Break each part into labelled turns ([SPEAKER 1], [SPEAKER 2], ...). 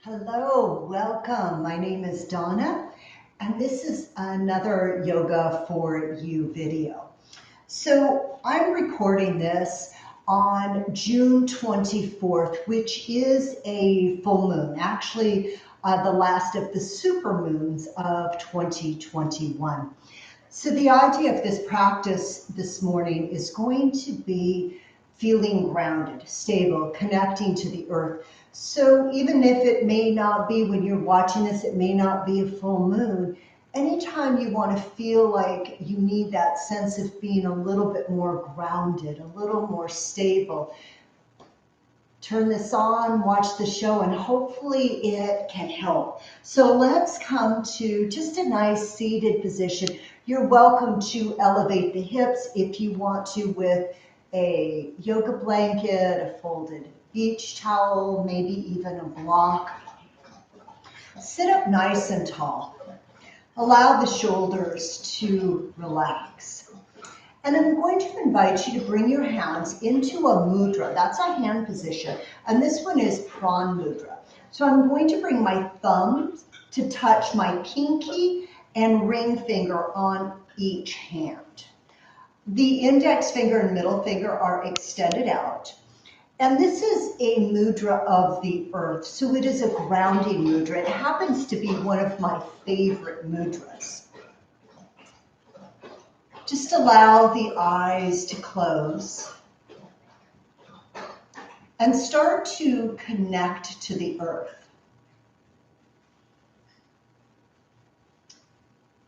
[SPEAKER 1] Hello, welcome. My name is Donna, and this is another Yoga for You video. So I'm recording this on June 24th, which is a full moon, actually the last of the super moons of 2021. So the idea of this practice this morning is going to be feeling grounded, stable, connecting to the earth. So even if it may not be, when you're watching this, it may not be a full moon, anytime you want to feel like you need that sense of being a little bit more grounded, a little more stable, turn this on, watch the show, and hopefully it can help. So let's come to just a nice seated position. You're welcome to elevate the hips if you want to with a yoga blanket, a folded beach towel, maybe even a block. Sit up nice and tall. Allow the shoulders to relax. And I'm going to invite you to bring your hands into a mudra. That's a hand position. And this one is prawn mudra. So I'm going to bring my thumbs to touch my pinky and ring finger on each hand. The index finger and middle finger are extended out. And this is a mudra of the earth. So it is a grounding mudra. It happens to be one of my favorite mudras. Just allow the eyes to close and start to connect to the earth.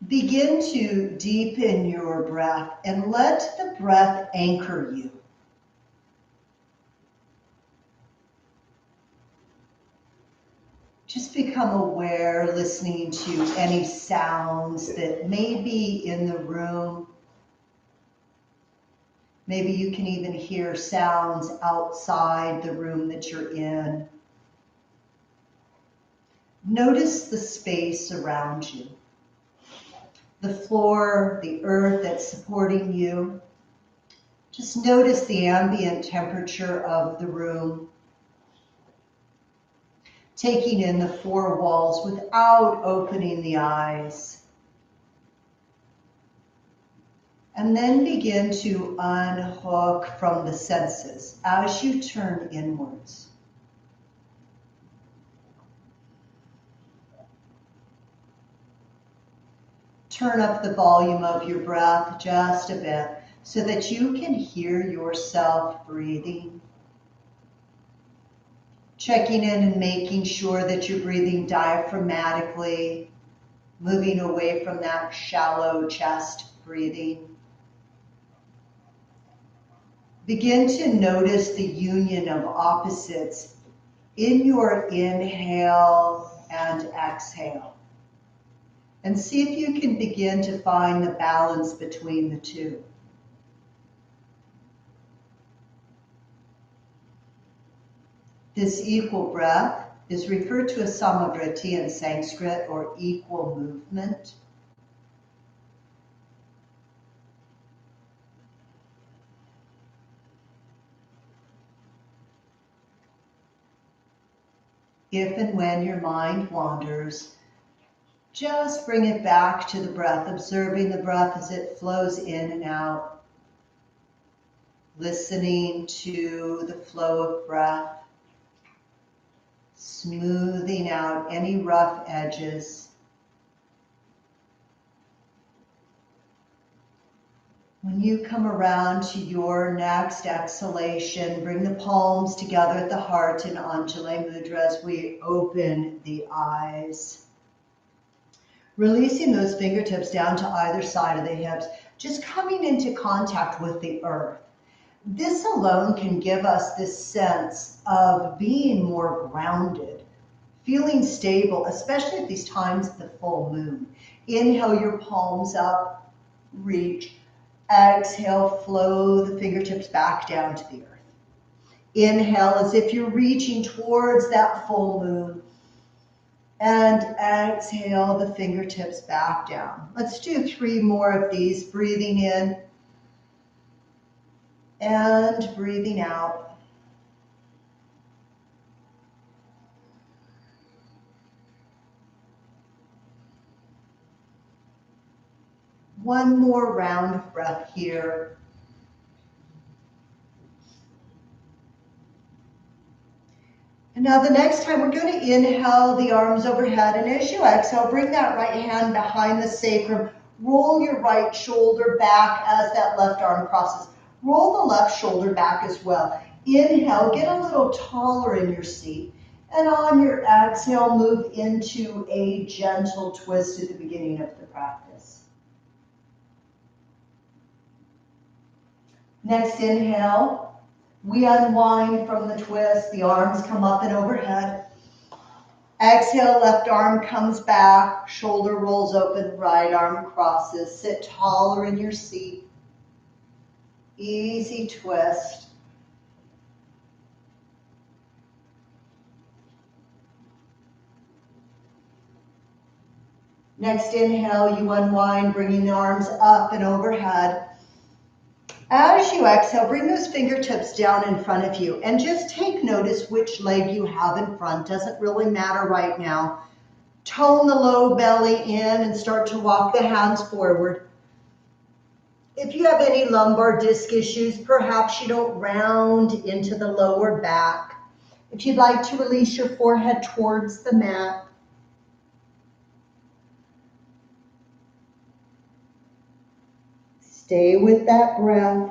[SPEAKER 1] Begin to deepen your breath and let the breath anchor you. Just become aware, listening to any sounds that may be in the room. Maybe you can even hear sounds outside the room that you're in. Notice the space around you. The floor, the earth that's supporting you. Just notice the ambient temperature of the room. Taking in the four walls without opening the eyes. And then begin to unhook from the senses as you turn inwards. Turn up the volume of your breath just a bit so that you can hear yourself breathing. Checking in and making sure that you're breathing diaphragmatically, moving away from that shallow chest breathing. Begin to notice the union of opposites in your inhale and exhale. And see if you can begin to find the balance between the two. This equal breath is referred to as samavriti in Sanskrit, or equal movement. If and when your mind wanders, just bring it back to the breath, observing the breath as it flows in and out, listening to the flow of breath, smoothing out any rough edges. When you come around to your next exhalation, bring the palms together at the heart in Anjali Mudra as we open the eyes. Releasing those fingertips down to either side of the hips, just coming into contact with the earth. This alone can give us this sense of being more grounded, feeling stable, especially at these times of the full moon. Inhale your palms up, reach. Exhale, flow the fingertips back down to the earth. Inhale as if you're reaching towards that full moon. And exhale the fingertips back down. Let's do 3 more of these. Breathing in and breathing out. One more round of breath here. And now the next time we're going to inhale the arms overhead, and as you exhale, bring that right hand behind the sacrum. Roll your right shoulder back as that left arm crosses. Roll the left shoulder back as well. Inhale, get a little taller in your seat. And on your exhale, move into a gentle twist at the beginning of the practice. Next inhale, we unwind from the twist. The arms come up and overhead. Exhale, left arm comes back, shoulder rolls open, right arm crosses. Sit taller in your seat. Easy twist. Next inhale, you unwind, bringing the arms up and overhead. As you exhale, bring those fingertips down in front of you and just take notice which leg you have in front. Doesn't really matter right now. Tone the low belly in and start to walk the hands forward. If you have any lumbar disc issues, perhaps you don't round into the lower back. If you'd like to release your forehead towards the mat, stay with that breath.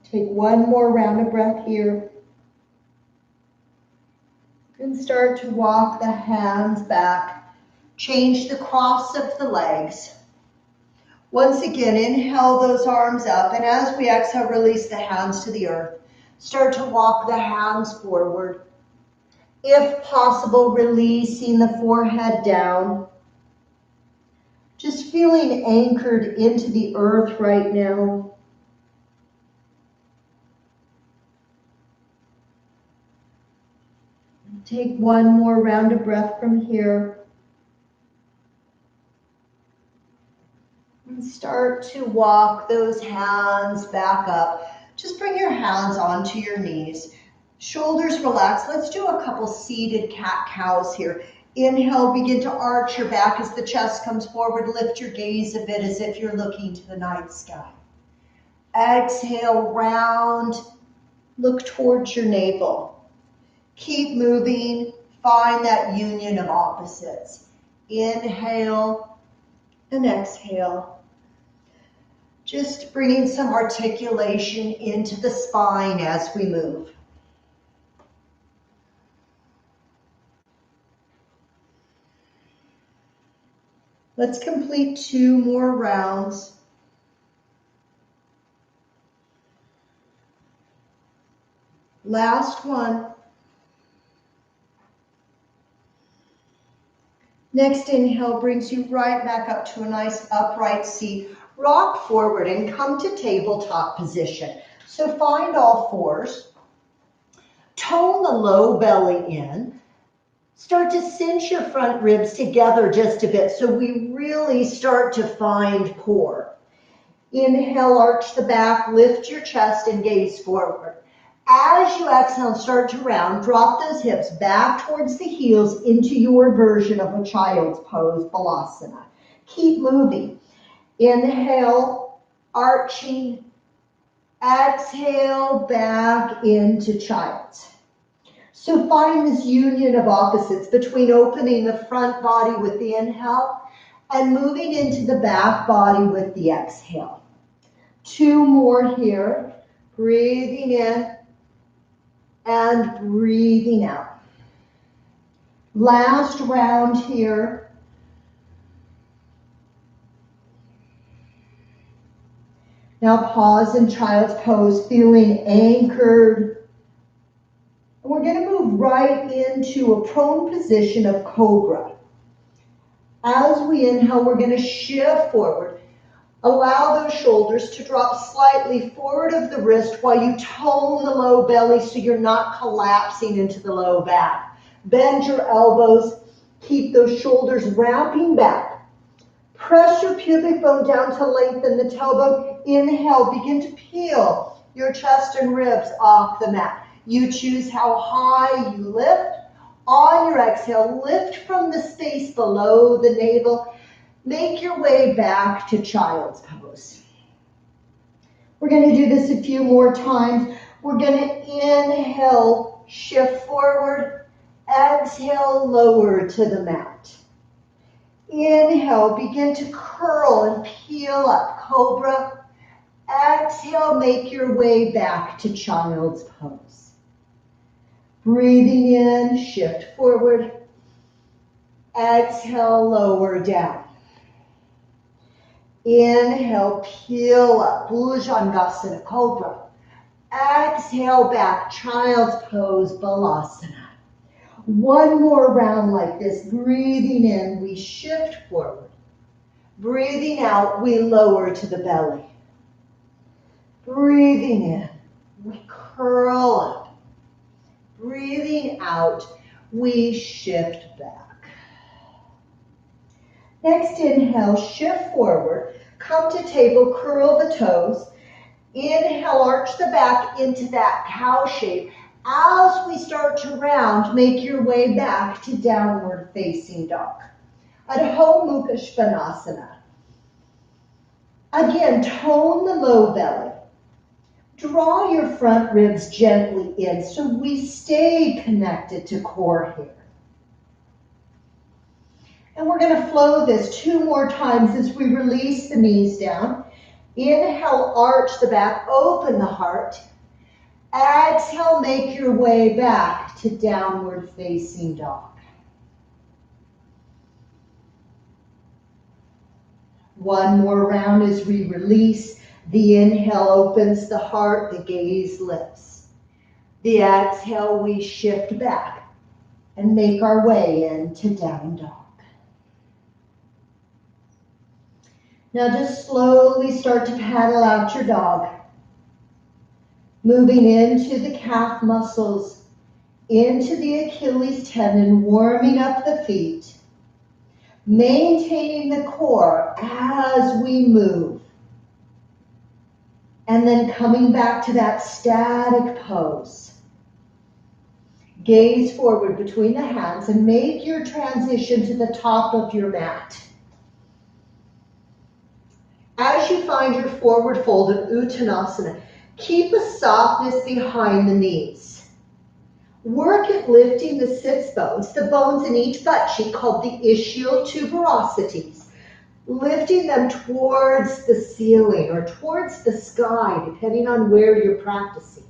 [SPEAKER 1] Take one more round of breath here. And start to walk the hands back. Change the cross of the legs. Once again, inhale those arms up. And as we exhale, release the hands to the earth. Start to walk the hands forward. If possible, releasing the forehead down. Just feeling anchored into the earth right now. Take one more round of breath from here. And start to walk those hands back up. Just bring your hands onto your knees. Shoulders relaxed. Let's do a couple seated cat-cows here. Inhale, begin to arch your back as the chest comes forward. Lift your gaze a bit as if you're looking to the night sky. Exhale, round. Look towards your navel. Keep moving. Find that union of opposites. Inhale and exhale. Just bringing some articulation into the spine as we move. Let's complete 2 more rounds. Last one. Next inhale brings you right back up to a nice upright seat. Rock forward and come to tabletop position. So find all fours. Tone the low belly in. Start to cinch your front ribs together just a bit so we really start to find core. Inhale, arch the back, lift your chest and gaze forward. As you exhale, start to round, drop those hips back towards the heels into your version of a child's pose, Balasana. Keep moving. Inhale, arching. Exhale, back into child's. So find this union of opposites between opening the front body with the inhale and moving into the back body with the exhale. 2 more here. Breathing in and breathing out. Last round here. Now pause in child's pose, feeling anchored. We're going to move right into a prone position of cobra. As we inhale, we're going to shift forward. Allow those shoulders to drop slightly forward of the wrist while you tone the low belly so you're not collapsing into the low back. Bend your elbows. Keep those shoulders wrapping back. Press your pubic bone down to lengthen the tailbone. Inhale, begin to peel your chest and ribs off the mat. You choose how high you lift. On your exhale, lift from the space below the navel. Make your way back to child's pose. We're going to do this a few more times. We're going to inhale, shift forward. Exhale, lower to the mat. Inhale, begin to curl and peel up, cobra. Exhale, make your way back to child's pose. Breathing in, shift forward. Exhale, lower down. Inhale, peel up, Bhujangasana, cobra. Exhale back, child's pose, balasana. One more round like this. Breathing in, we shift forward. Breathing out, we lower to the belly. Breathing in, we curl up. Breathing out, we shift back. Next inhale, shift forward. Come to table, curl the toes. Inhale, arch the back into that cow shape. As we start to round, make your way back to downward facing dog. Adho Mukha Svanasana. Again, tone the low belly. Draw your front ribs gently in so we stay connected to core here. And we're going to flow this 2 more times as we release the knees down. Inhale, arch the back, open the heart. Exhale, make your way back to downward facing dog. One more round as we release. The inhale opens the heart, the gaze lifts. The exhale, we shift back and make our way into down dog. Now just slowly start to paddle out your dog. Moving into the calf muscles, into the Achilles tendon, warming up the feet. Maintaining the core as we move. And then coming back to that static pose. Gaze forward between the hands and make your transition to the top of your mat. As you find your forward fold of Uttanasana, keep a softness behind the knees. Work at lifting the sits bones, the bones in each butt cheek called the ischial tuberosities. Lifting them towards the ceiling or towards the sky, depending on where you're practicing.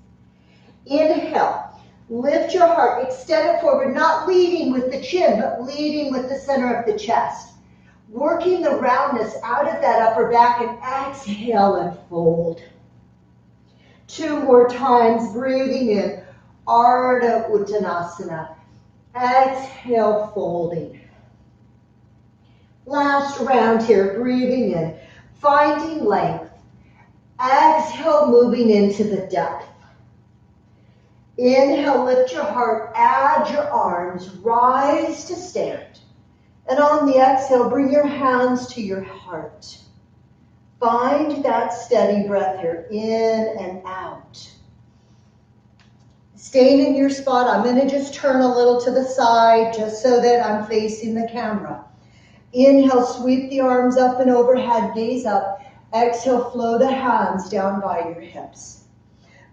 [SPEAKER 1] Inhale, lift your heart, extend it forward, not leading with the chin, but leading with the center of the chest. Working the roundness out of that upper back and exhale and fold. 2 more times, breathing in, Ardha Uttanasana. Exhale, folding. Last round here, breathing in, finding length. Exhale, moving into the depth. Inhale, lift your heart, add your arms, rise to stand. And on the exhale, bring your hands to your heart. Find that steady breath here, in and out. Staying in your spot, I'm going to just turn a little to the side just so that I'm facing the camera. Inhale, sweep the arms up and overhead, gaze up. Exhale, flow the hands down by your hips.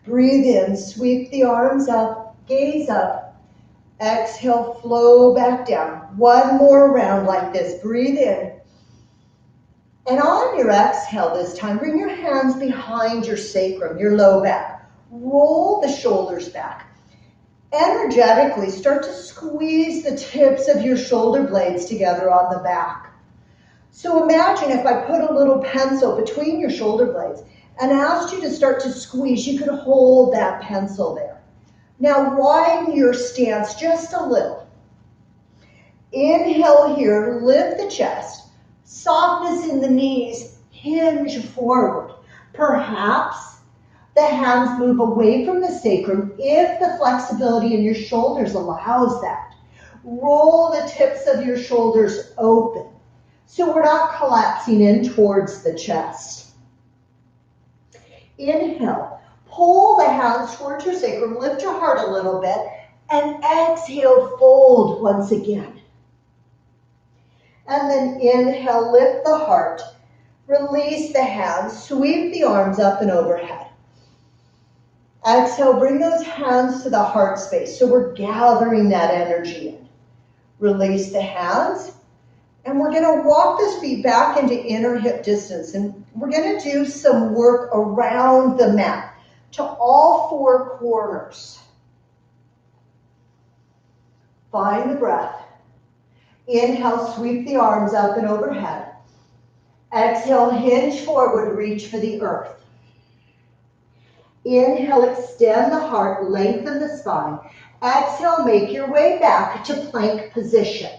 [SPEAKER 1] Breathe in, sweep the arms up, gaze up. Exhale, flow back down. 1 more round like this. Breathe in. And on your exhale this time, bring your hands behind your sacrum, your low back. Roll the shoulders back. Energetically start to squeeze the tips of your shoulder blades together on the back. So imagine if I put a little pencil between your shoulder blades and asked you to start to squeeze, you could hold that pencil there. Now widen your stance just a little. Inhale here, lift the chest. Softness in the knees, hinge forward. Perhaps the hands move away from the sacrum if the flexibility in your shoulders allows that. Roll the tips of your shoulders open so we're not collapsing in towards the chest. Inhale. Pull the hands towards your sacrum, lift your heart a little bit. And exhale, fold once again. And then inhale, lift the heart. Release the hands, sweep the arms up and overhead. Exhale, bring those hands to the heart space. So we're gathering that energy in. Release the hands. And we're going to walk this feet back into inner hip distance. And we're going to do some work around the mat to all four corners. Find the breath. Inhale, sweep the arms up and overhead. Exhale, hinge forward, reach for the earth. Inhale, extend the heart, lengthen the spine. Exhale, make your way back to plank position.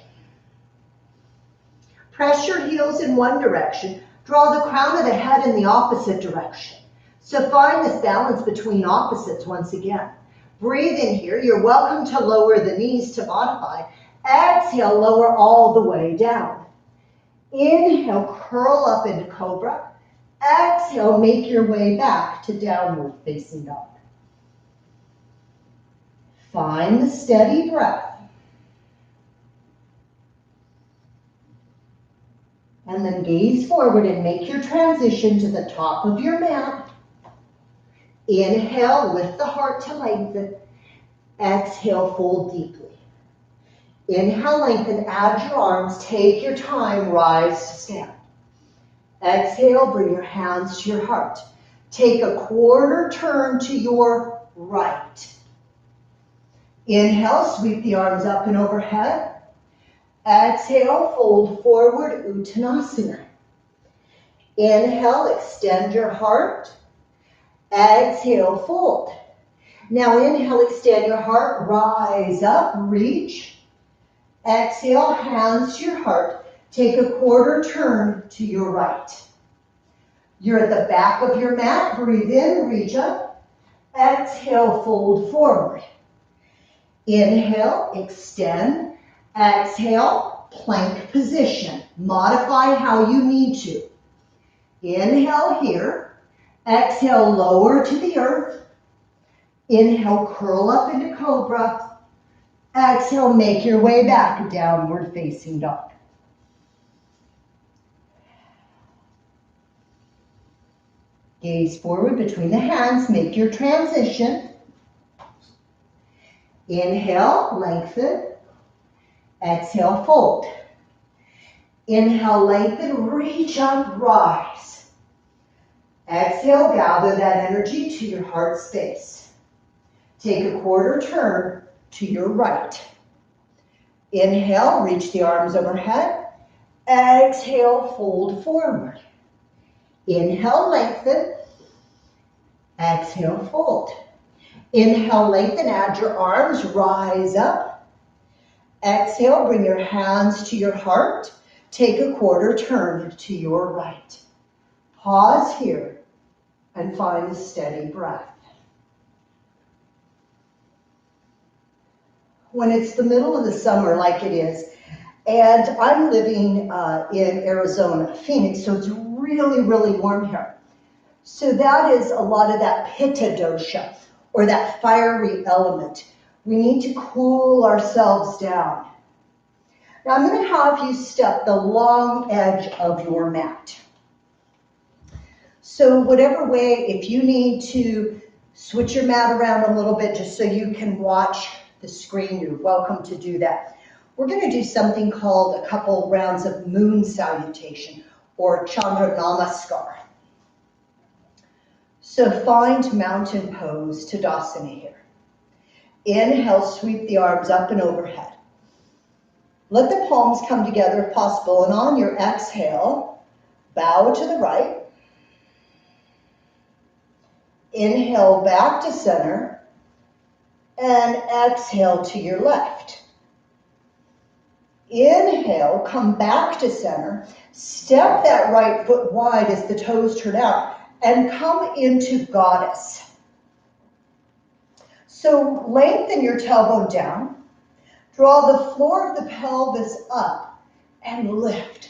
[SPEAKER 1] Press your heels in one direction. Draw the crown of the head in the opposite direction. So find this balance between opposites once again. Breathe in here. You're welcome to lower the knees to modify. Exhale, lower all the way down. Inhale, curl up into cobra. Exhale, make your way back to downward facing dog. Find the steady breath. And then gaze forward and make your transition to the top of your mat. Inhale, lift the heart to lengthen. Exhale, fold deeply. Inhale, lengthen, add your arms, take your time, rise to stand. Exhale, bring your hands to your heart. Take a quarter turn to your right. Inhale, sweep the arms up and overhead. Exhale, fold forward, Uttanasana. Inhale, extend your heart. Exhale, fold. Now inhale, extend your heart, rise up, reach. Exhale, hands to your heart. Take a quarter turn to your right. You're at the back of your mat. Breathe in, reach up. Exhale, fold forward. Inhale, extend. Exhale, plank position. Modify how you need to. Inhale here. Exhale, lower to the earth. Inhale, curl up into cobra. Exhale, make your way back, downward facing dog. Gaze forward between the hands, make your transition. Inhale, lengthen. Exhale, fold. Inhale, lengthen, reach up, rise. Exhale, gather that energy to your heart space. Take a quarter turn to your right. Inhale, reach the arms overhead. Exhale, fold forward. Inhale, lengthen. Exhale, fold. Inhale, lengthen, add your arms, rise up. Exhale, bring your hands to your heart. Take a quarter turn to your right. Pause here and find a steady breath. When it's the middle of the summer like it is, and I'm living in Arizona, Phoenix, so it's really, really warm here. So that is a lot of that pitta dosha, or that fiery element. We need to cool ourselves down. Now I'm going to have you step the long edge of your mat. So whatever way, if you need to switch your mat around a little bit just so you can watch the screen, you're welcome to do that. We're going to do something called a couple rounds of moon salutation, or Chandra Namaskar. So find mountain pose, Tadasana here. Inhale, sweep the arms up and overhead. Let the palms come together if possible, and on your exhale, bow to the right. Inhale back to center, and exhale to your left. Inhale, come back to center, step that right foot wide as the toes turn out, and come into goddess. So lengthen your tailbone down, draw the floor of the pelvis up, and lift.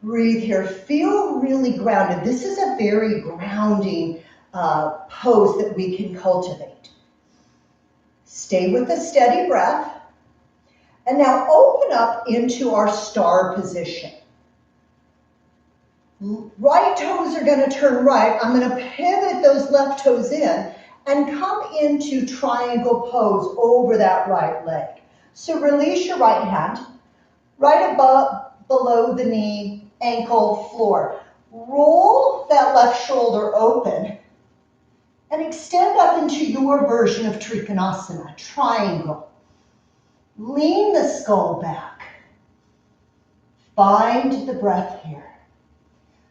[SPEAKER 1] Breathe here, feel really grounded. This is a very grounding pose that we can cultivate. Stay with a steady breath. And now open up into our star position. Right toes are going to turn right. I'm going to pivot those left toes in and come into triangle pose over that right leg. So release your right hand, right above, below the knee, ankle, floor. Roll that left shoulder open and extend up into your version of Trikonasana, triangle. Lean the skull back. Find the breath here.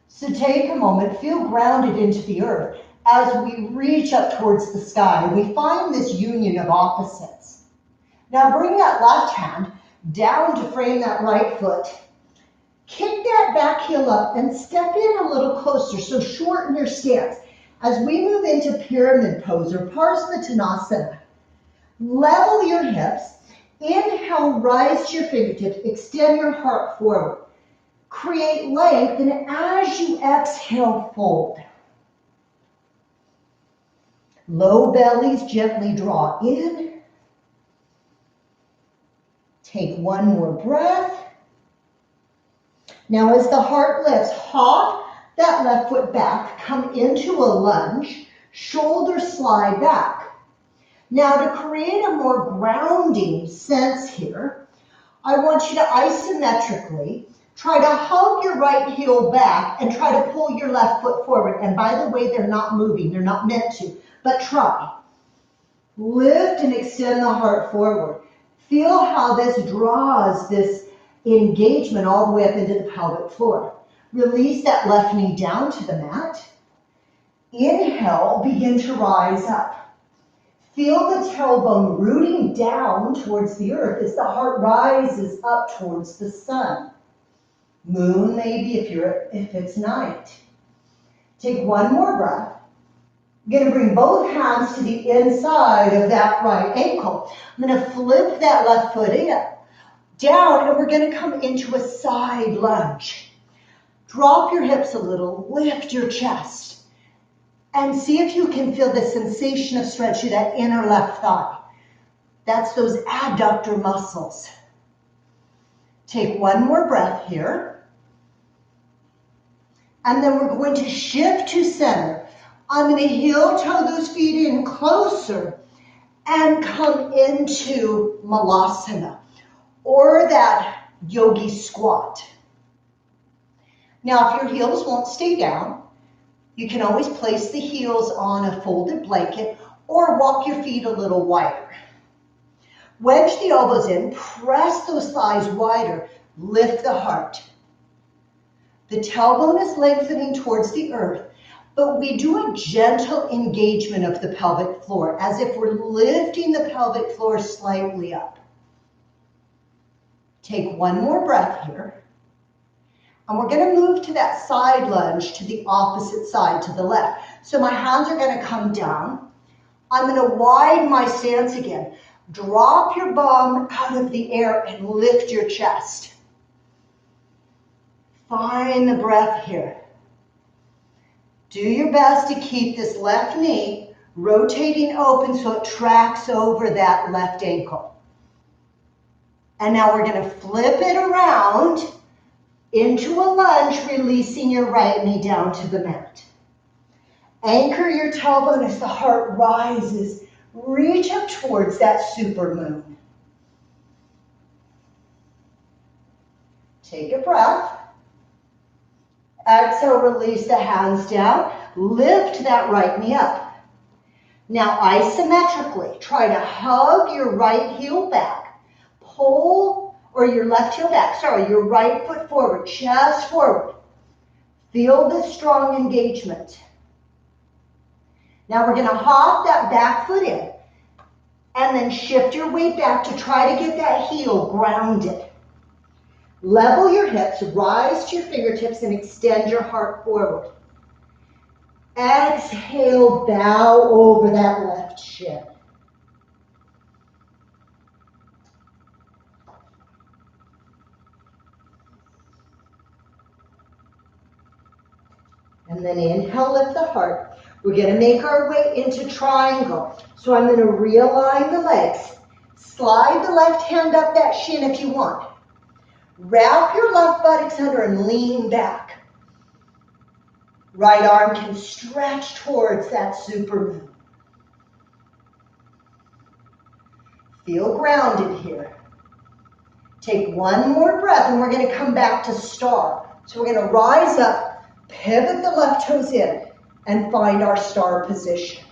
[SPEAKER 1] So take a moment, feel grounded into the earth as we reach up towards the sky. We find this union of opposites. Now bring that left hand down to frame that right foot. Kick that back heel up and step in a little closer, so shorten your stance. As we move into pyramid pose or Parsvatanasana, level your hips. Inhale, rise to your fingertips, extend your heart forward. Create length, and as you exhale, fold. Low bellies gently draw in. Take one more breath. Now as the heart lifts, hop that left foot back, come into a lunge, shoulders slide back. Now to create a more grounding sense here, I want you to isometrically try to hug your right heel back and try to pull your left foot forward. And by the way, they're not moving, they're not meant to, but try. Lift and extend the heart forward. Feel how this draws this engagement all the way up into the pelvic floor. Release that left knee down to the mat. Inhale, begin to rise up. Feel the tailbone rooting down towards the earth as the heart rises up towards the sun. Moon maybe if it's night. Take one more breath. I'm going to bring both hands to the inside of that right ankle. I'm going to flip that left foot in, down, and we're going to come into a side lunge. Drop your hips a little, lift your chest, and see if you can feel the sensation of stretch of that inner left thigh. That's those adductor muscles. Take one more breath here. And then we're going to shift to center. I'm going to heel toe those feet in closer and come into Malasana, or that yogi squat. Now, if your heels won't stay down, you can always place the heels on a folded blanket or walk your feet a little wider. Wedge the elbows in, press those thighs wider, lift the heart. The tailbone is lengthening towards the earth, but we do a gentle engagement of the pelvic floor, as if we're lifting the pelvic floor slightly up. Take one more breath here. And we're going to move to that side lunge to the opposite side, to the left. So my hands are going to come down. I'm going to widen my stance again. Drop your bum out of the air and lift your chest. Find the breath here. Do your best to keep this left knee rotating open so it tracks over that left ankle. And now we're going to flip it around into a lunge, releasing your right knee down to the mat. Anchor your tailbone as the heart rises. Reach up towards that super moon. Take a breath. Exhale, release the hands down. Lift that right knee up. Now isometrically, try to hug your right heel back. Pull, or your left heel back, sorry, your right foot forward, chest forward. Feel the strong engagement. Now we're going to hop that back foot in and then shift your weight back to try to get that heel grounded. Level your hips, rise to your fingertips, and extend your heart forward. Exhale, bow over that left shin. And then inhale, lift the heart. We're going to make our way into triangle. So I'm going to realign the legs. Slide the left hand up that shin if you want. Wrap your left buttocks under and lean back. Right arm can stretch towards that supermoon. Feel grounded here. Take one more breath and we're going to come back to star. So we're going to rise up, pivot the left toes in, and find our star position.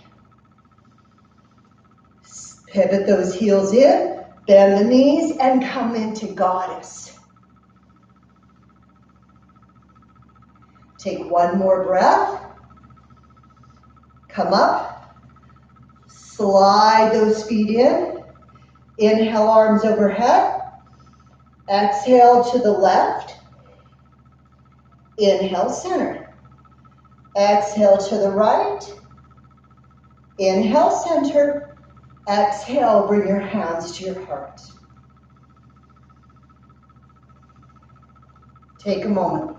[SPEAKER 1] Pivot those heels in, bend the knees, and come into goddess. Take one more breath. Come up. Slide those feet in. Inhale, arms overhead. Exhale to the left. Inhale, center. Exhale to the right. Inhale, center. Exhale, bring your hands to your heart. Take a moment.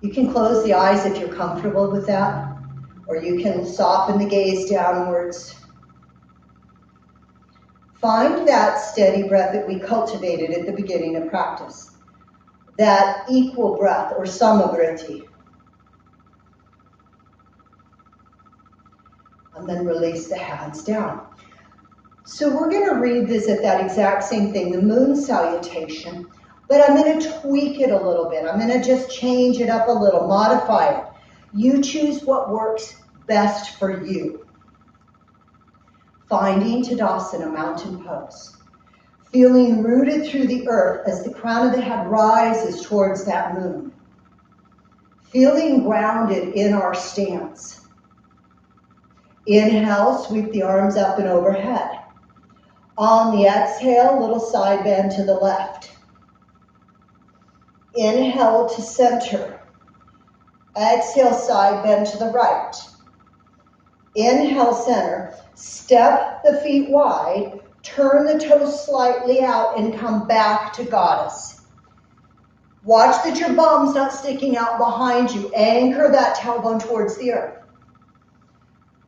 [SPEAKER 1] You can close the eyes if you're comfortable with that, or you can soften the gaze downwards. Find that steady breath that we cultivated at the beginning of practice, that equal breath or samavriti. And then release the hands down. So we're going to revisit that exact same thing, the moon salutation, but I'm going to tweak it a little bit. I'm going to just change it up a little, modify it. You choose what works best for you. Finding Tadasana, mountain pose. Feeling rooted through the earth as the crown of the head rises towards that moon. Feeling grounded in our stance. Inhale, sweep the arms up and overhead. On the exhale, little side bend to the left. Inhale to center. Exhale, side bend to the right. Inhale, center. Step the feet wide. Turn the toes slightly out and come back to goddess. Watch that your bum's not sticking out behind you. Anchor that tailbone towards the earth.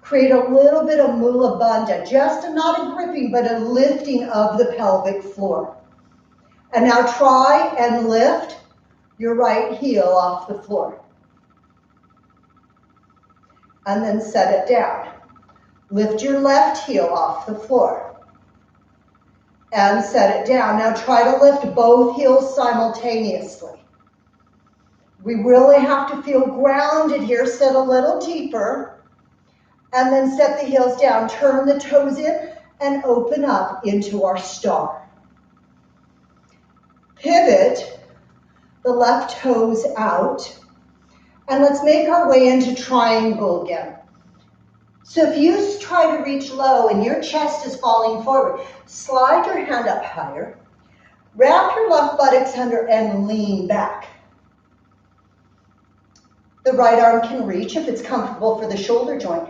[SPEAKER 1] Create a little bit of mula bandha, just not a gripping, but a lifting of the pelvic floor. And now try and lift your right heel off the floor. And then set it down. Lift your left heel off the floor. And set it down. Now try to lift both heels simultaneously. We really have to feel grounded here. Sit a little deeper. And then set the heels down. Turn the toes in and open up into our star. Pivot the left toes out. And let's make our way into triangle again. So if you try to reach low and your chest is falling forward, slide your hand up higher. Wrap your left buttocks under and lean back. The right arm can reach if it's comfortable for the shoulder joint.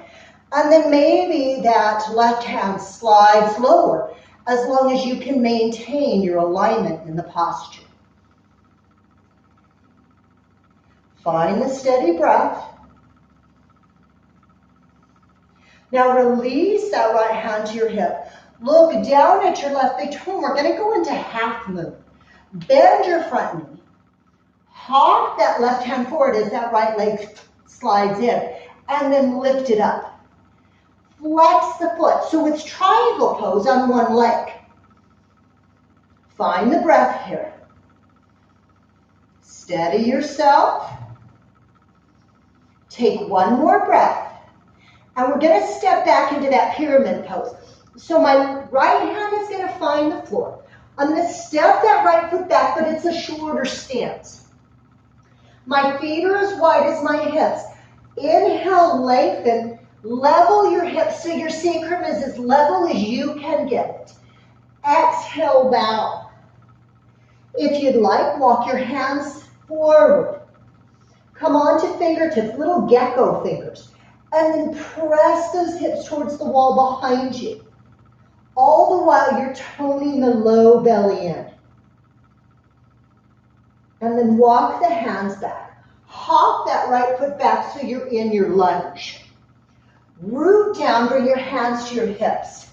[SPEAKER 1] And then maybe that left hand slides lower as long as you can maintain your alignment in the posture. Find the steady breath. Now release that right hand to your hip. Look down at your left big toe. We're going to go into half moon. Bend your front knee. Hop that left hand forward as that right leg slides in. And then lift it up. Flex the foot. So it's triangle pose on one leg. Find the breath here. Steady yourself. Take one more breath. And we're going to step back into that pyramid pose. So my right hand is going to find the floor. I'm going to step that right foot back, but it's a shorter stance. My feet are as wide as my hips. Inhale, lengthen. Level your hips so your sacrum is as level as you can get it. Exhale, bow. If you'd like, walk your hands forward. Come on to fingertips, little gecko fingers. And then press those hips towards the wall behind you. All the while you're toning the low belly in. And then walk the hands back. hop that right foot back so you're in your lunge. Root down, bring your hands to your hips.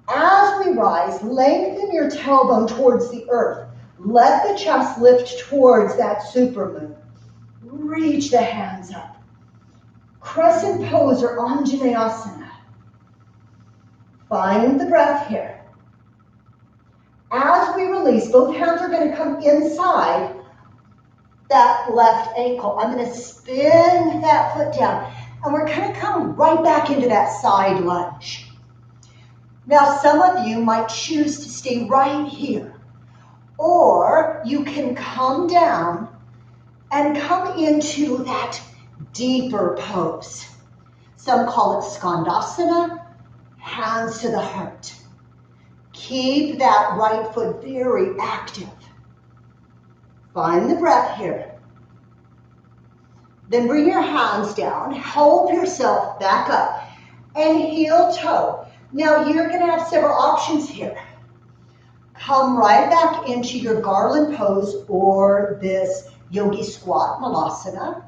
[SPEAKER 1] As we rise, lengthen your tailbone towards the earth. Let the chest lift towards that supermoon. Reach the hands up. Crescent pose or Anjaneyasana. Find the breath here. As we release, both hands are going to come inside that left ankle. I'm going to spin that foot down, and we're going to come right back into that side lunge. Now, some of you might choose to stay right here, or you can come down and come into that deeper pose. Some call it Skandasana, hands to the heart. Keep that right foot very active. Find the breath here. Then bring your hands down, help yourself back up, and heel toe. Now you're going to have several options here. Come right back into your garland pose or this yogi squat malasana.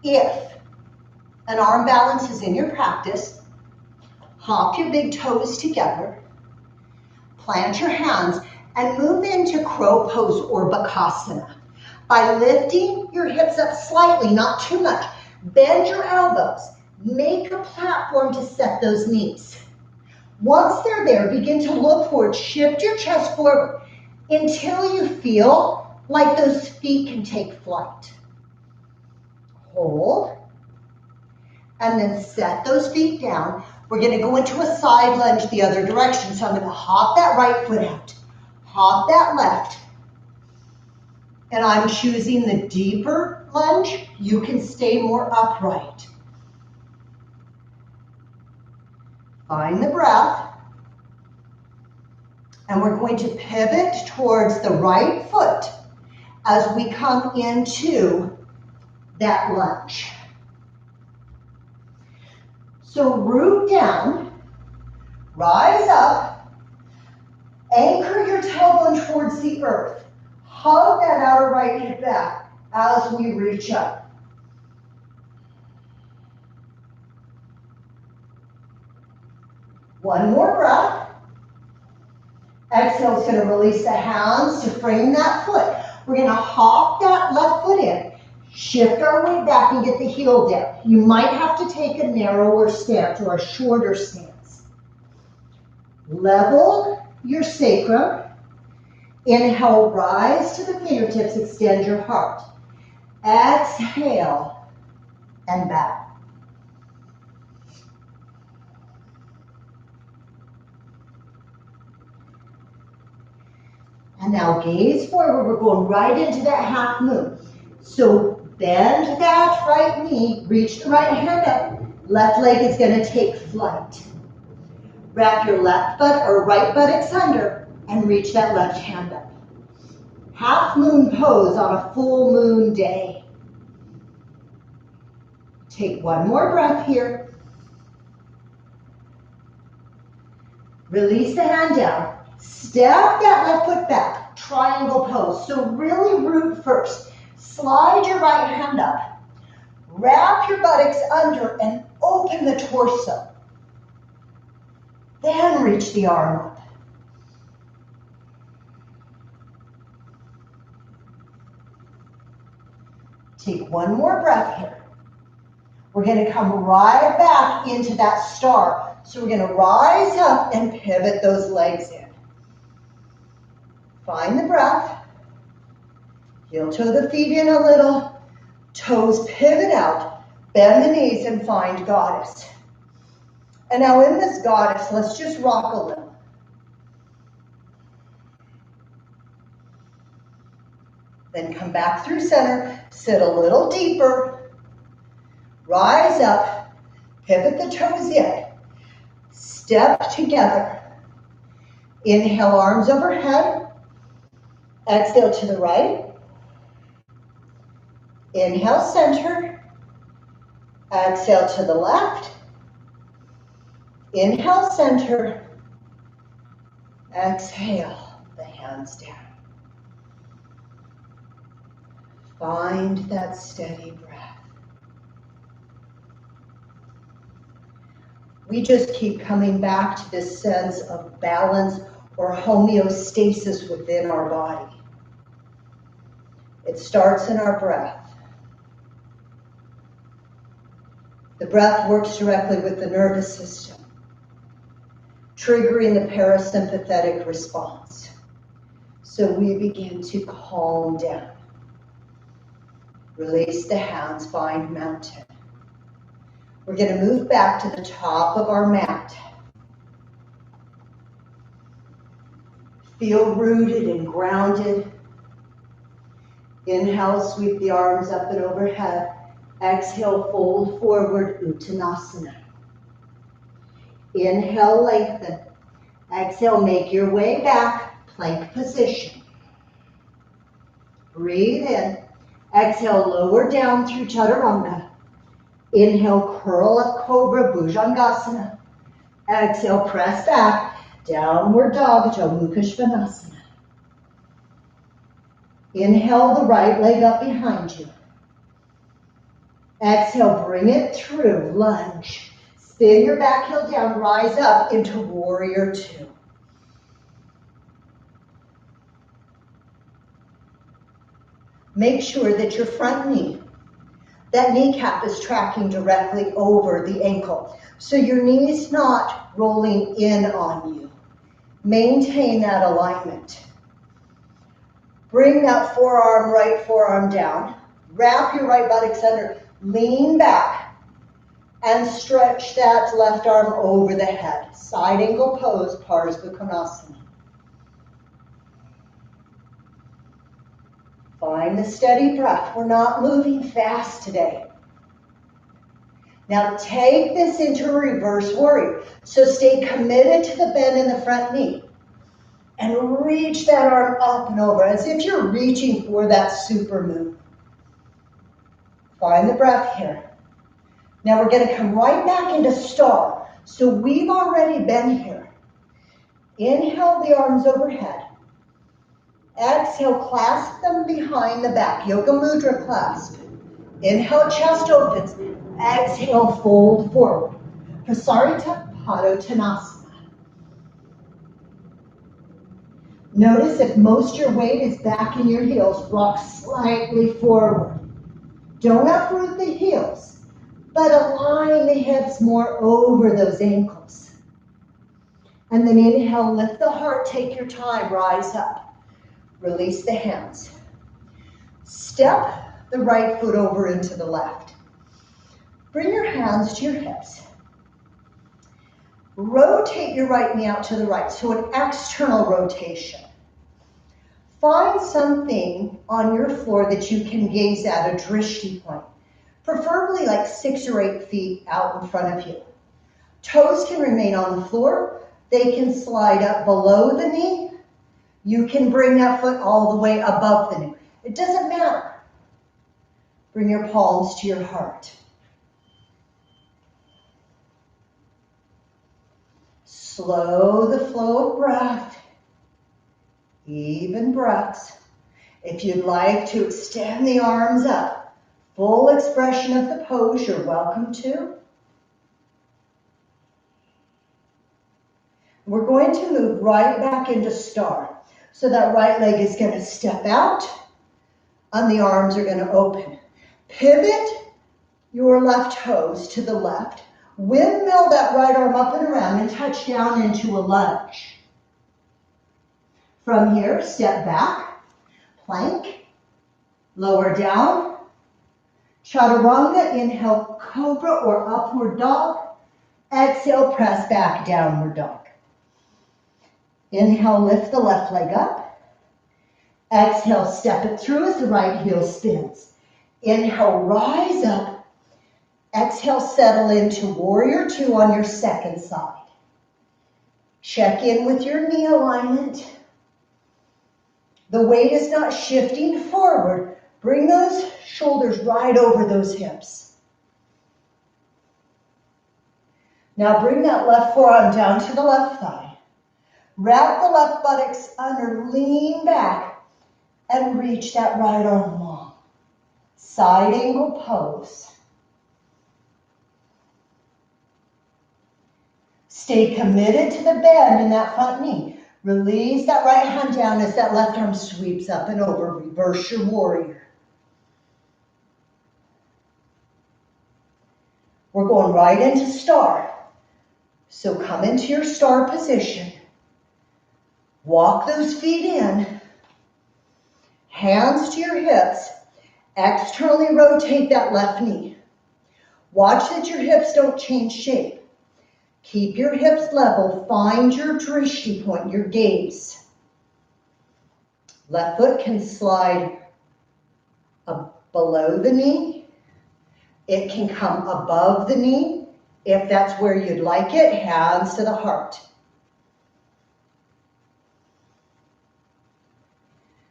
[SPEAKER 1] If an arm balance is in your practice, hop your big toes together, plant your hands, and move into crow pose or bakasana. By lifting your hips up slightly, not too much, bend your elbows, make a platform to set those knees. Once they're there, begin to look forward, shift your chest forward until you feel like those feet can take flight. Hold, and then set those feet down. We're going to go into a side lunge the other direction. So I'm going to hop that right foot out, hop that left, and I'm choosing the deeper lunge. You can stay more upright. Find the breath, and we're going to pivot towards the right foot as we come into that lunge. So root down, rise up, anchor your tailbone towards the earth. Hug that outer right hip back as we reach up. One more breath. Exhale is going to release the hands to frame that foot. We're going to hop that left foot in, shift our weight back and get the heel down. You might have to take a narrower stance or a shorter stance. Level your sacrum. Inhale, rise to the fingertips, extend your heart. Exhale and back. And now gaze forward. We're going right into that half moon. So bend that right knee, reach the right hand up. Left leg is going to take flight. Wrap your left foot or right buttocks under and reach that left hand up. Half moon pose on a full moon day. Take one more breath here. Release the hand down. Step that left foot back, triangle pose. So really root first. Slide your right hand up. Wrap your buttocks under and open the torso. Then reach the arm up. Take one more breath here. We're going to come right back into that star. So we're going to rise up and pivot those legs in. Find the breath. Heel toe the feet in a little. Toes pivot out. Bend the knees and find goddess. And now in this goddess, let's just rock a little. Then come back through center. Sit a little deeper. Rise up. Pivot the toes in. Step together. Inhale, arms overhead. Exhale to the right. Inhale, center. Exhale to the left. Inhale, center. Exhale, the hands down. Find that steady breath. We just keep coming back to this sense of balance or homeostasis within our body. It starts in our breath. The breath works directly with the nervous system, triggering the parasympathetic response. So we begin to calm down. Release the hands, find mountain. We're going to move back to the top of our mat. Feel rooted and grounded. Inhale, sweep the arms up and overhead. Exhale, fold forward, Uttanasana. Inhale, lengthen. Exhale, make your way back, plank position. Breathe in. Exhale, lower down through Chaturanga. Inhale, curl up, Cobra, Bhujangasana. Exhale, press back, Downward Dog, Mukha Svanasana. Inhale the right leg up behind you. Exhale, bring it through, lunge. Spin your back heel down, rise up into Warrior Two. Make sure that your front knee, that kneecap is tracking directly over the ankle. So your knee's not rolling in on you. Maintain that alignment. Bring that right forearm down. Wrap your right buttocks under. Lean back and stretch that left arm over the head. Side angle pose, Parsva Konasana. Find the steady breath. We're not moving fast today. Now take this into a reverse warrior. So stay committed to the bend in the front knee. And reach that arm up and over as if you're reaching for that super move. Find the breath here. Now we're going to come right back into star. So we've already been here. Inhale the arms overhead. Exhale, clasp them behind the back. Yoga Mudra clasp. Inhale, chest opens. Exhale, fold forward. Prasarita Padottanasana. Notice if most of your weight is back in your heels, rock slightly forward. Don't uproot the heels, but align the hips more over those ankles. And then inhale, lift the heart, take your time, rise up. Release the hands. Step the right foot over into the left. Bring your hands to your hips. Rotate your right knee out to the right, so an external rotation. Find something on your floor that you can gaze at, a drishti point, preferably like 6 or 8 feet out in front of you. Toes can remain on the floor. They can slide up below the knee. You can bring that foot all the way above the knee. It doesn't matter. Bring your palms to your heart. Slow the flow of breath. Even breaths. If you'd like to extend the arms up, full expression of the pose, you're welcome to. We're going to move right back into star. So that right leg is going to step out and the arms are going to open. Pivot your left toes to the left. Windmill that right arm up and around and touch down into a lunge. From here, step back, plank, lower down, chaturanga, inhale, cobra or upward dog. Exhale, press back, downward dog. Inhale, lift the left leg up. Exhale, step it through as the right heel spins. Inhale, rise up. Exhale, settle into Warrior Two on your second side. Check in with your knee alignment. The weight is not shifting forward. Bring those shoulders right over those hips. Now bring that left forearm down to the left thigh. Wrap the left buttocks under, lean back, and reach that right arm long. Side angle pose. Stay committed to the bend in that front knee. Release that right hand down as that left arm sweeps up and over. Reverse your warrior. We're going right into star. So come into your star position. Walk those feet in. Hands to your hips. Externally rotate that left knee. Watch that your hips don't change shape. Keep your hips level. Find your drishti point, your gaze. Left foot can slide below the knee. It can come above the knee. If that's where you'd like it, hands to the heart.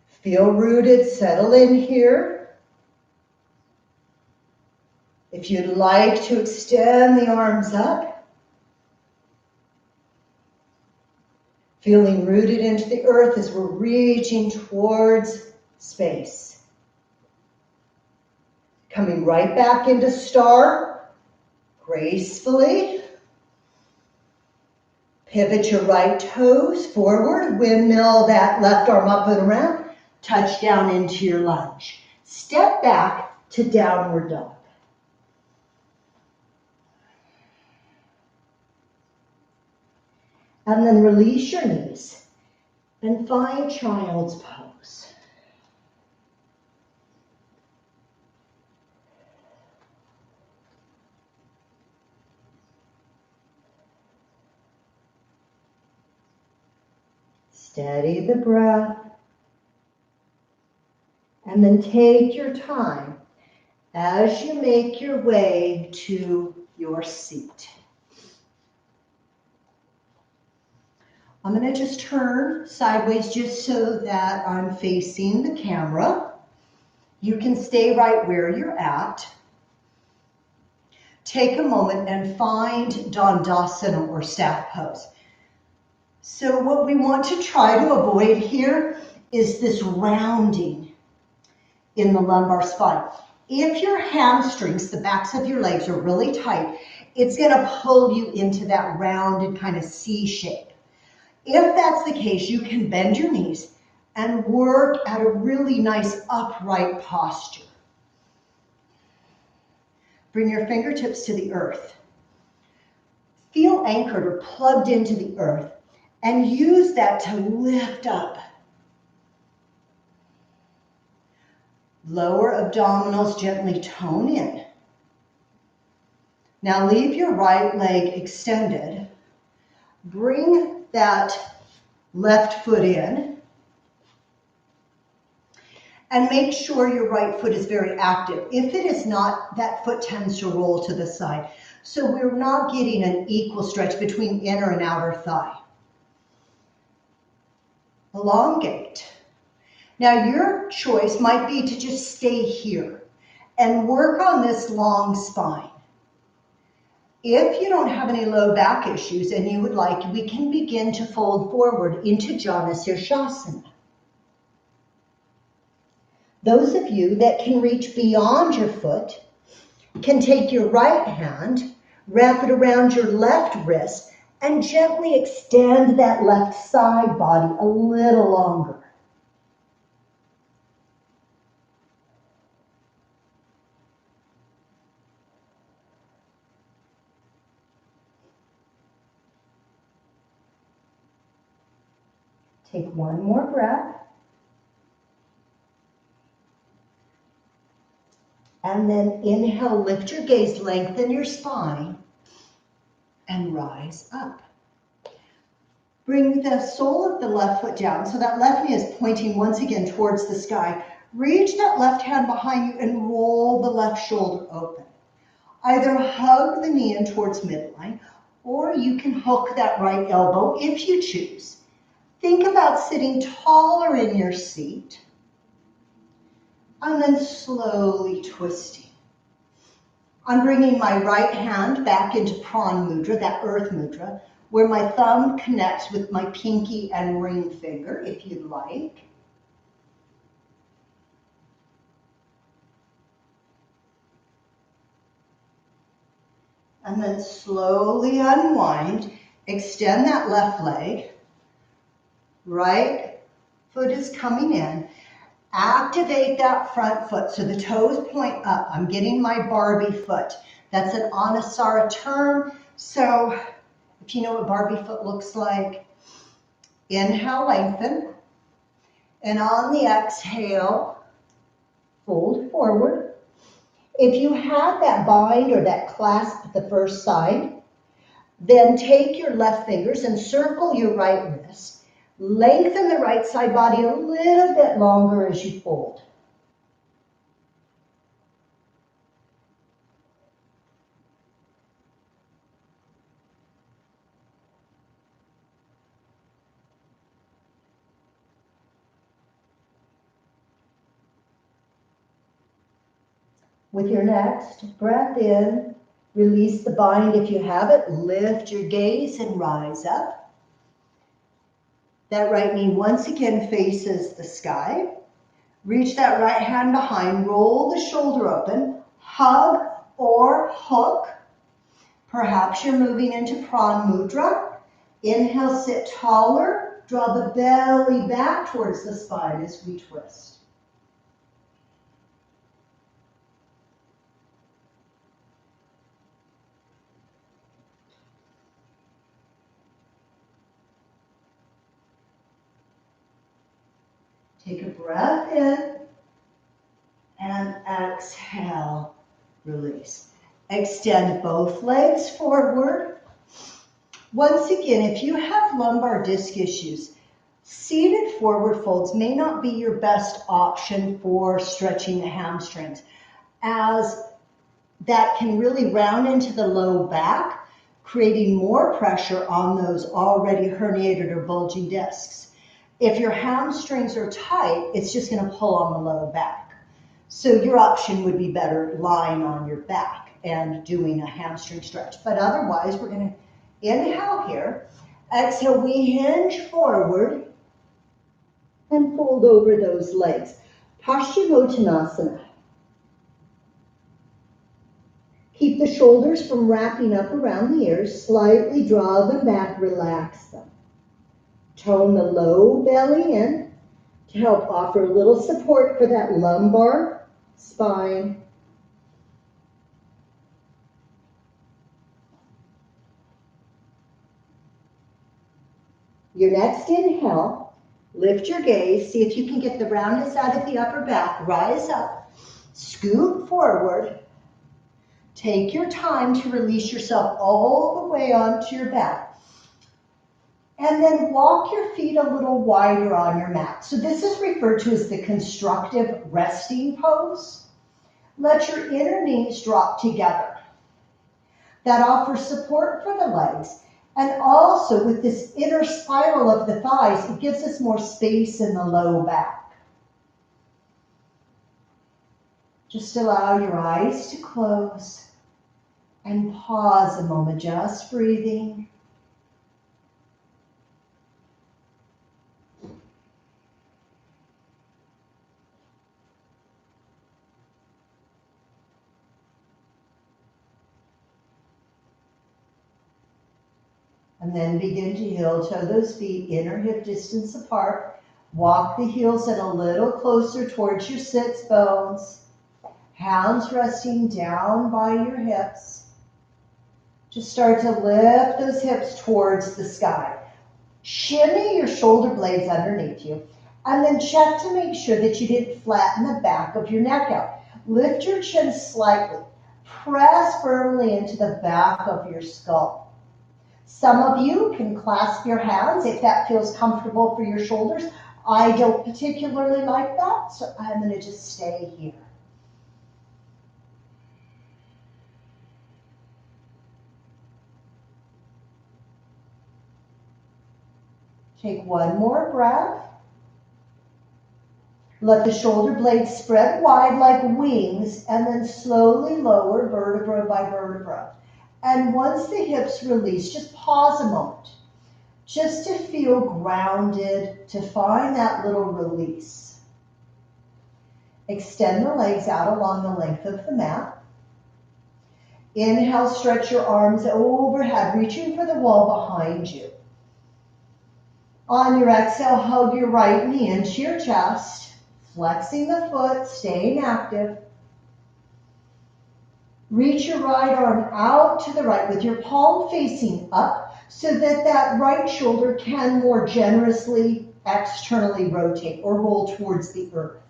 [SPEAKER 1] Feel rooted, settle in here. If you'd like to extend the arms up, feeling rooted into the earth as we're reaching towards space. Coming right back into star, gracefully. Pivot your right toes forward, windmill that left arm up and around, touch down into your lunge. Step back to downward dog. And then release your knees and find child's pose. Steady the breath. And then take your time as you make your way to your seat. I'm going to just turn sideways just so that I'm facing the camera. You can stay right where you're at. Take a moment and find Dandasana or staff pose. So what we want to try to avoid here is this rounding in the lumbar spine. If your hamstrings, the backs of your legs are really tight, it's going to pull you into that rounded kind of C shape. If that's the case, you can bend your knees and work at a really nice upright posture. Bring your fingertips to the earth. Feel anchored or plugged into the earth and use that to lift up. Lower abdominals gently tone in. Now leave your right leg extended. Bring that left foot in and make sure your right foot is very active. If it is not, that foot tends to roll to the side. So we're not getting an equal stretch between inner and outer thigh. Elongate. Now your choice might be to just stay here and work on this long spine. If you don't have any low back issues and you would like, we can begin to fold forward into Jana Sirsasana. Those of you that can reach beyond your foot can take your right hand, wrap it around your left wrist, and gently extend that left side body a little longer. Take one more breath. And then inhale, lift your gaze, lengthen your spine, and rise up. Bring the sole of the left foot down so that left knee is pointing once again towards the sky. Reach that left hand behind you and roll the left shoulder open. Either hug the knee in towards midline, or you can hook that right elbow if you choose. Think about sitting taller in your seat and then slowly twisting. I'm bringing my right hand back into Pran Mudra, that earth mudra, where my thumb connects with my pinky and ring finger, if you'd like. And then slowly unwind. Extend that left leg. Right foot is coming in. Activate that front foot so the toes point up. I'm getting my Barbie foot. That's an Anusara term. So if you know what Barbie foot looks like, inhale, lengthen. And on the exhale, fold forward. If you have that bind or that clasp at the first side, then take your left fingers and circle your right wrist. Lengthen the right side body a little bit longer as you fold. With your next breath in, release the bind if you have it. Lift your gaze and rise up. That right knee once again faces the sky. Reach that right hand behind. Roll the shoulder open. Hug or hook. Perhaps you're moving into Pran Mudra. Inhale, sit taller. Draw the belly back towards the spine as we twist. Take a breath in and exhale, release. Extend both legs forward. Once again, if you have lumbar disc issues, seated forward folds may not be your best option for stretching the hamstrings, as that can really round into the low back, creating more pressure on those already herniated or bulging discs. If your hamstrings are tight, it's just going to pull on the low back. So your option would be better lying on your back and doing a hamstring stretch. But otherwise, we're going to inhale here. Exhale, we hinge forward and fold over those legs. Paschimottanasana. Keep the shoulders from wrapping up around the ears. Slightly draw them back, relax them. Tone the low belly in to help offer a little support for that lumbar spine. Your next inhale, lift your gaze. See if you can get the roundness out of the upper back. Rise up, scoot forward. Take your time to release yourself all the way onto your back. And then walk your feet a little wider on your mat. So this is referred to as the constructive resting pose. Let your inner knees drop together. That offers support for the legs. And also with this inner spiral of the thighs, it gives us more space in the low back. Just allow your eyes to close and pause a moment, just breathing. And then begin to heel toe those feet, inner hip distance apart. Walk the heels in a little closer towards your sits bones. Hands resting down by your hips. Just start to lift those hips towards the sky. Shimmy your shoulder blades underneath you. And then check to make sure that you didn't flatten the back of your neck out. Lift your chin slightly. Press firmly into the back of your skull. Some of you can clasp your hands if that feels comfortable for your shoulders. I don't particularly like that, so I'm going to just stay here. Take one more breath. Let the shoulder blades spread wide like wings, and then slowly lower vertebra by vertebra. And once the hips release, just pause a moment, just to feel grounded, to find that little release. Extend the legs out along the length of the mat. Inhale, stretch your arms overhead, reaching for the wall behind you. On your exhale, hug your right knee into your chest, flexing the foot, staying active. Reach your right arm out to the right with your palm facing up so that that right shoulder can more generously externally rotate or roll towards the earth.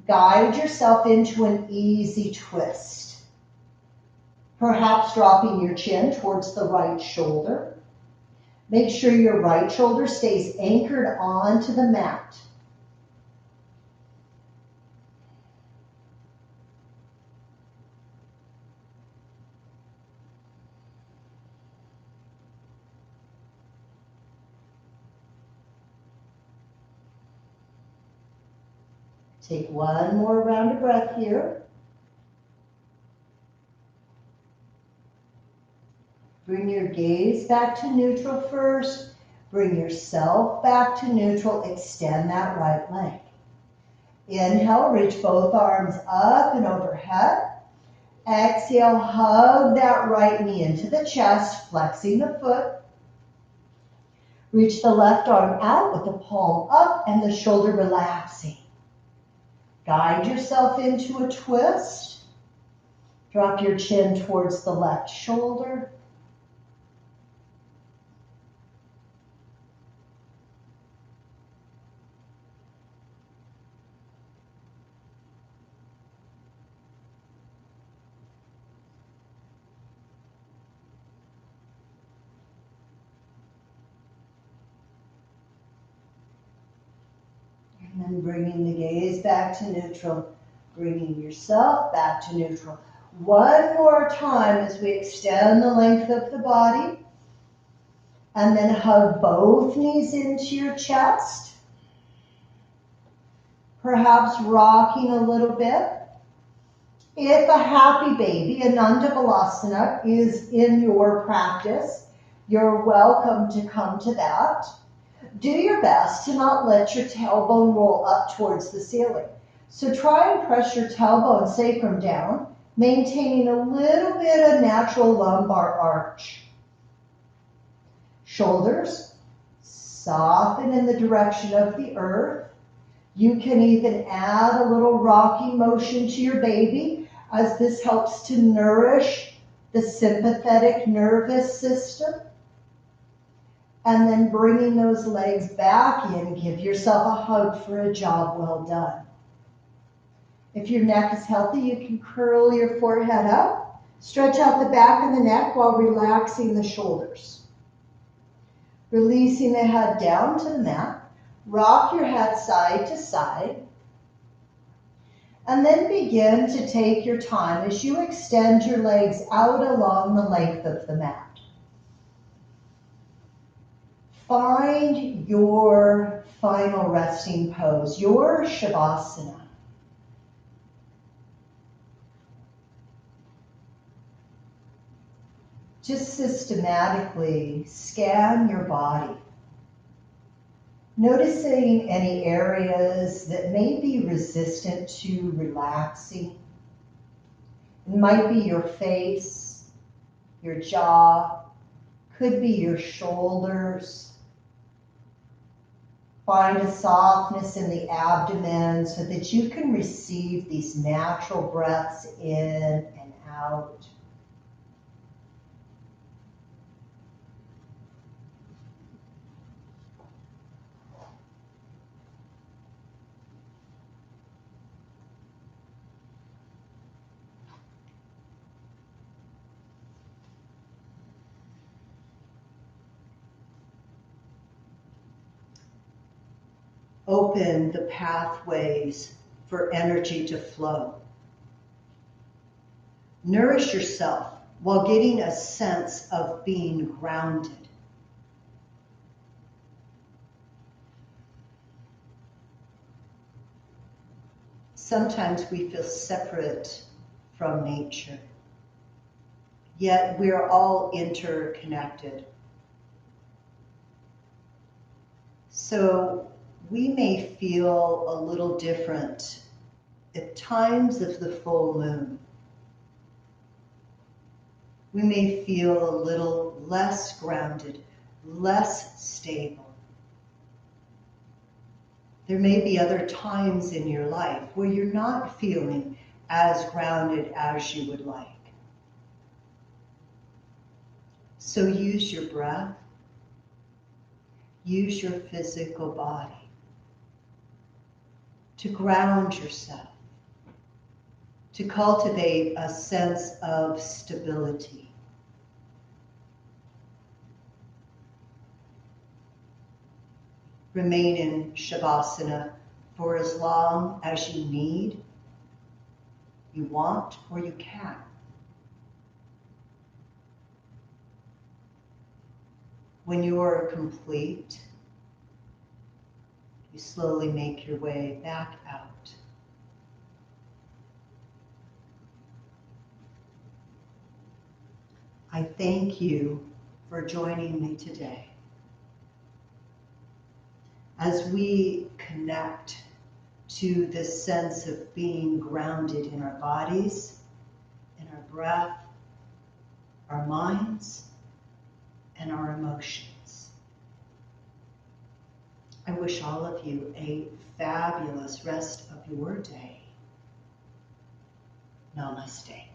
[SPEAKER 1] Guide yourself into an easy twist. Perhaps dropping your chin towards the right shoulder. Make sure your right shoulder stays anchored onto the mat. Take one more round of breath here. Bring your gaze back to neutral first. Bring yourself back to neutral. Extend that right leg. Inhale, reach both arms up and overhead. Exhale, hug that right knee into the chest, flexing the foot. Reach the left arm out with the palm up and the shoulder relaxing. Guide yourself into a twist. Drop your chin towards the left shoulder. And then bringing the gaze back to neutral, bringing yourself back to neutral. One more time as we extend the length of the body. And then hug both knees into your chest. Perhaps rocking a little bit. If a happy baby, Ananda Balasana, is in your practice, you're welcome to come to that. Do your best to not let your tailbone roll up towards the ceiling. So try and press your tailbone sacrum down, maintaining a little bit of natural lumbar arch. Shoulders soften in the direction of the earth. You can even add a little rocking motion to your baby as this helps to nourish the sympathetic nervous system. And then bringing those legs back in, give yourself a hug for a job well done. If your neck is healthy, you can curl your forehead up, stretch out the back of the neck while relaxing the shoulders. Releasing the head down to the mat, rock your head side to side, and then begin to take your time as you extend your legs out along the length of the mat. Find your final resting pose, your Shavasana. Just systematically scan your body, noticing any areas that may be resistant to relaxing. It might be your face, your jaw, could be your shoulders. Find a softness in the abdomen so that you can receive these natural breaths in and out. Open the pathways for energy to flow. Nourish yourself while getting a sense of being grounded. Sometimes we feel separate from nature, yet we're all interconnected. So we may feel a little different at times of the full moon. we may feel a little less grounded, less stable. There may be other times in your life where you're not feeling as grounded as you would like. So use your breath, use your physical body to ground yourself, to cultivate a sense of stability. Remain in Shavasana for as long as you need, you want, or you can. When you are complete, you slowly make your way back out. I thank you for joining me today as we connect to this sense of being grounded in our bodies, in our breath, our minds, and our emotions. I wish all of you a fabulous rest of your day. Namaste.